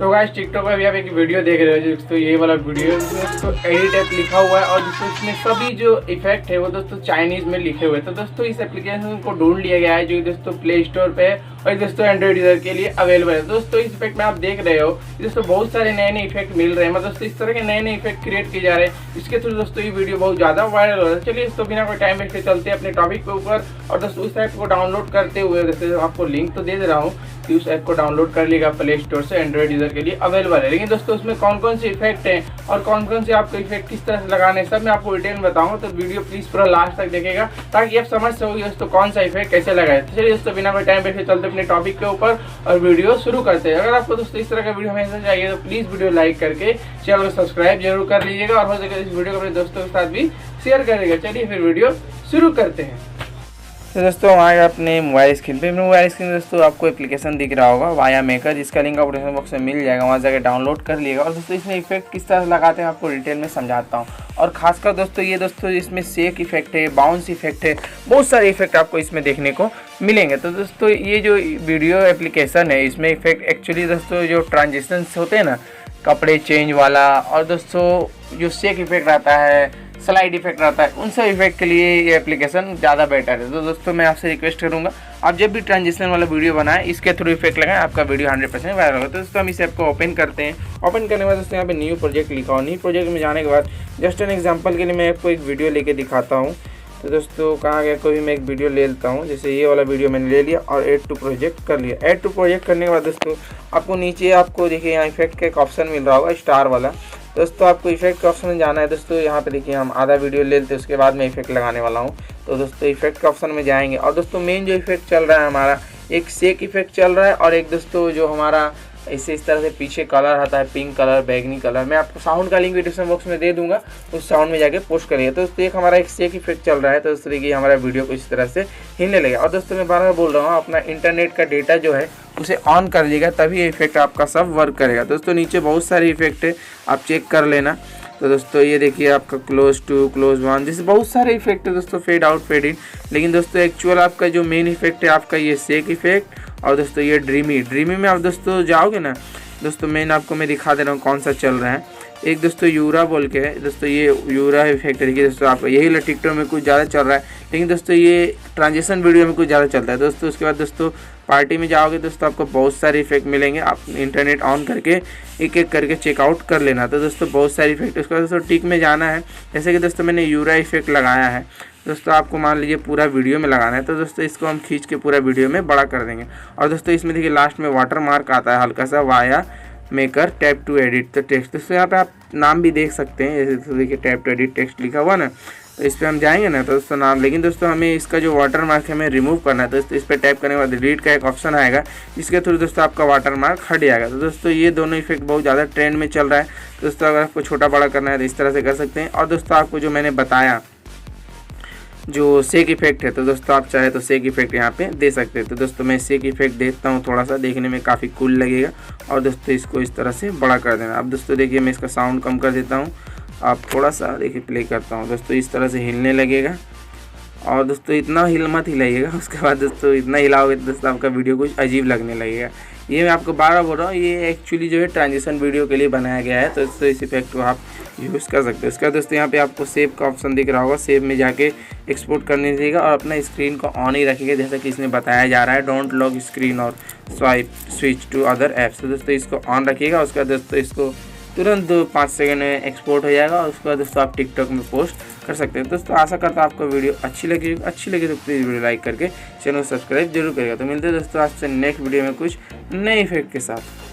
तो guys TikTok में भी आप एक वीडियो देख रहे हो दोस्तों, ये वाला वीडियो दोस्तों एडिट ऐप लिखा हुआ है और दोस्तों इसमें सभी जो इफेक्ट है वो दोस्तों चाइनीज में लिखे हुए हैं। तो दोस्तों इस एप्लीकेशन को ढूंढ लिया गया है जो दोस्तों प्ले स्टोर पे है और दोस्तों एंड्रॉइड यूजर के लिए अवेलेबल है। दोस्तों इस इफेक्ट में आप देख रहे हो दोस्तों बहुत सारे नए नए इफेक्ट मिल रहे हैं, मतलब दोस्तों इस तरह के नए नए इफेक्ट क्रिएट किए जा रहे हैं। इसके थ्रू दोस्तों ये वीडियो बहुत ज्यादा वायरल हो रहा है। चलिए दोस्तों बिना कोई टाइम वेस्ट के चलते हैं अपने टॉपिक के ऊपर और दोस्तों उस ऐप को डाउनलोड करते हुए दोस्तों आपको लिंक तो दे दे रहा हूँ कि उस ऐप को डाउनलोड कर लीजिएगा प्ले स्टोर से, एंड्रॉइड यूजर के लिए अवेलेबल है। लेकिन दोस्तों उसमें कौन कौन से इफेक्ट हैं और कौन कौन से आपको इफेक्ट किस तरह से लगाने सब मैं आपको डिटेल में बताऊंगा, तो वीडियो प्लीज पूरा लास्ट तक देखेगा ताकि आप समझ सकोगे दोस्तों कौन सा इफेक्ट कैसे लगाए। तो चलिए दोस्तों बिना कोई टाइम वेस्ट चलते अपने टॉपिक के ऊपर और वीडियो शुरू करते हैं। अगर आपको दोस्तों इस तरह का वीडियो हमेशा चाहिए तो प्लीज वीडियो लाइक करके चैनल को सब्सक्राइब जरूर कर लीजिएगा और हो सके इस वीडियो को अपने दोस्तों के साथ भी शेयर करिएगा। चलिए फिर वीडियो शुरू करते हैं। तो दोस्तों वहाँ अपने मोबाइल स्क्रीन पे दोस्तों आपको एप्लीकेशन दिख रहा होगा वाया मेकर, जिसका लिंक आपको डिस्क्रिप्शन बॉक्स में मिल जाएगा, वहाँ जाकर डाउनलोड कर लिएगा। और दोस्तों इसमें इफेक्ट किस तरह से लगाते हैं आपको डिटेल में समझाता हूँ। और खासकर दोस्तों ये दोस्तों इसमें शेक इफेक्ट है, बाउंस इफेक्ट है, बहुत सारे इफेक्ट आपको इसमें देखने को मिलेंगे। तो दोस्तों ये जो वीडियो एप्लीकेशन है इसमें इफेक्ट एक्चुअली दोस्तों जो ट्रांजिशंस होते हैं ना, कपड़े चेंज वाला और दोस्तों जो शेक इफेक्ट रहता है, स्लाइड इफेक्ट रहता है, उन सब इफेक्ट के लिए ये एप्लीकेशन ज़्यादा बेटर है। तो दोस्तों मैं आपसे रिक्वेस्ट करूंगा आप जब भी ट्रांजिशन वाला वीडियो बनाएं इसके थ्रू इफेक्ट लगाएं, आपका वीडियो 100% वायरल होगा। तो दोस्तों हम इस ऐप को ओपन करते हैं। ओपन करने के बाद दोस्तों यहाँ पे न्यू प्रोजेक्ट लिखा हो, न्यू प्रोजेक्ट में जाने के बाद जस्ट एन एग्जाम्पल के लिए मैं आपको एक वीडियो लेके दिखाता हूँ। तो दोस्तों कहाँ गया, कोई मैं एक वीडियो ले लेता हूँ, जैसे ये वाला वीडियो मैंने ले लिया और ऐड टू प्रोजेक्ट कर लिया। ऐड टू प्रोजेक्ट करने के बाद दोस्तों आपको नीचे आपको देखिए यहाँ इफेक्ट का एक ऑप्शन मिल रहा होगा स्टार वाला। दोस्तों आपको इफेक्ट के ऑप्शन में जाना है। दोस्तों यहाँ पे देखिए हम आधा वीडियो ले लेते हैं, उसके बाद मैं इफेक्ट लगाने वाला हूँ। तो दोस्तों इफेक्ट के ऑप्शन में जाएंगे और दोस्तों मेन जो इफेक्ट चल रहा है हमारा, एक शेक इफेक्ट चल रहा है और एक दोस्तों जो हमारा ऐसे इस तरह से पीछे कलर आता है, पिंक कलर, बैगनी कलर। मैं आपको साउंड का लिंक डिस्क्रिप्शन बॉक्स में दे दूंगा, उस साउंड में जाके पोस्ट करिए। तो दोस्तों एक हमारा एक शेक इफेक्ट चल रहा है। तो दोस्तों देखिए हमारा वीडियो को इस तरह से हिलने लगेगा। और दोस्तों मैं बार बार बोल रहा हूँ अपना इंटरनेट का डेटा जो है उसे ऑन कर लीजिएगा, तभी ये इफेक्ट आपका सब वर्क करेगा। दोस्तों नीचे बहुत सारे इफेक्ट है, आप चेक कर लेना। तो दोस्तों ये देखिए आपका क्लोज टू, क्लोज वन, जैसे बहुत सारे इफेक्ट है दोस्तों, फेड आउट, फेड इन। लेकिन दोस्तों एक्चुअल आपका जो मेन इफेक्ट है आपका ये शेक इफेक्ट और दोस्तों ये ड्रीमी में आप दोस्तों जाओगे ना, दोस्तों मैं दिखा दे रहा हूँ कौन सा चल रहा है। एक दोस्तों यूरा बोल के है, दोस्तों ये यूरा इफेक्ट देखिए दोस्तों आपका यही टिकटॉक में कुछ ज़्यादा चल रहा है, लेकिन दोस्तों ये ट्रांजिशन वीडियो में कुछ ज़्यादा चलता है। दोस्तों उसके बाद दोस्तों पार्टी में जाओगे दोस्तों आपको बहुत सारे इफेक्ट मिलेंगे, आप इंटरनेट ऑन करके एक एक करके चेकआउट कर लेना। तो दोस्तों बहुत सारे इफेक्ट, उसके बाद दोस्तों टिक में जाना है। जैसे कि दोस्तों मैंने यूरा इफेक्ट लगाया है, दोस्तों आपको मान लीजिए पूरा वीडियो में लगाना है। तो दोस्तों इसको हम खींच के पूरा वीडियो में बड़ा कर देंगे। और दोस्तों इसमें देखिए लास्ट में वाटर मार्क आता है हल्का सा, via maker tap to edit तो टेक्स्ट। दोस्तों यहाँ पे आप नाम भी देख सकते हैं, जैसे देखिए टैप टू एडिट टेक्स्ट लिखा हुआ ना, तो इस पर हम जाएंगे ना तो दोस्तों नाम। लेकिन दोस्तों हमें इसका जो वाटर मार्क है हमें रिमूव करना है। दोस्तों इस पर टैप करने के बाद डिलीट का एक ऑप्शन आएगा, जिसके थ्रू दोस्तों आपका वाटर मार्क हट जाएगा। तो दोस्तों ये दोनों इफेक्ट बहुत ज़्यादा ट्रेंड में चल रहा है। दोस्तों अगर आपको छोटा बड़ा करना है तो इस तरह से कर सकते हैं। और दोस्तों आपको जो मैंने बताया जो शेक इफेक्ट है, तो दोस्तों आप चाहे तो शेक इफेक्ट यहाँ पे दे सकते हैं। तो दोस्तों मैं शेक इफेक्ट देता हूँ, थोड़ा सा देखने में काफ़ी कूल लगेगा। और दोस्तों इसको इस तरह से बड़ा कर देना। अब दोस्तों देखिए मैं इसका साउंड कम कर देता हूँ, आप थोड़ा सा देखिए प्ले करता हूँ। दोस्तों इस तरह से हिलने लगेगा और दोस्तों इतना मत हिलाइएगा, उसके बाद दोस्तों इतना हिलाओगे तो दोस्तों आपका वीडियो कुछ अजीब लगने लगेगा। ये मैं आपको बार बार बोल रहा हूँ, ये एक्चुअली जो है ट्रांजिशन वीडियो के लिए बनाया गया है। तो दोस्तों इस इफेक्ट को आप यूज़ कर सकते हो। उसके बाद दोस्तों यहाँ पे आपको सेव का ऑप्शन दिख रहा होगा, सेव में जाके एक्सपोर्ट करने दीजिएगा और अपना स्क्रीन को ऑन ही रखिएगा, जैसा कि इसमें बताया जा रहा है, डोंट लॉक स्क्रीन और स्विच टू अदर ऐप्स। तो दोस्तों इसको ऑन रखिएगा। उसके बाद दोस्तों इसको तुरंत 5 सेकंड में एक्सपोर्ट हो जाएगा और उसके बाद दोस्तों आप टिकटॉक में पोस्ट कर सकते हैं। दोस्तों आशा करता हूँ आपको वीडियो अच्छी लगी तो प्लीज़ वीडियो लाइक करके चैनल को सब्सक्राइब जरूर करेगा। तो मिलते हैं दोस्तों आपसे नेक्स्ट वीडियो में कुछ नए इफेक्ट के साथ।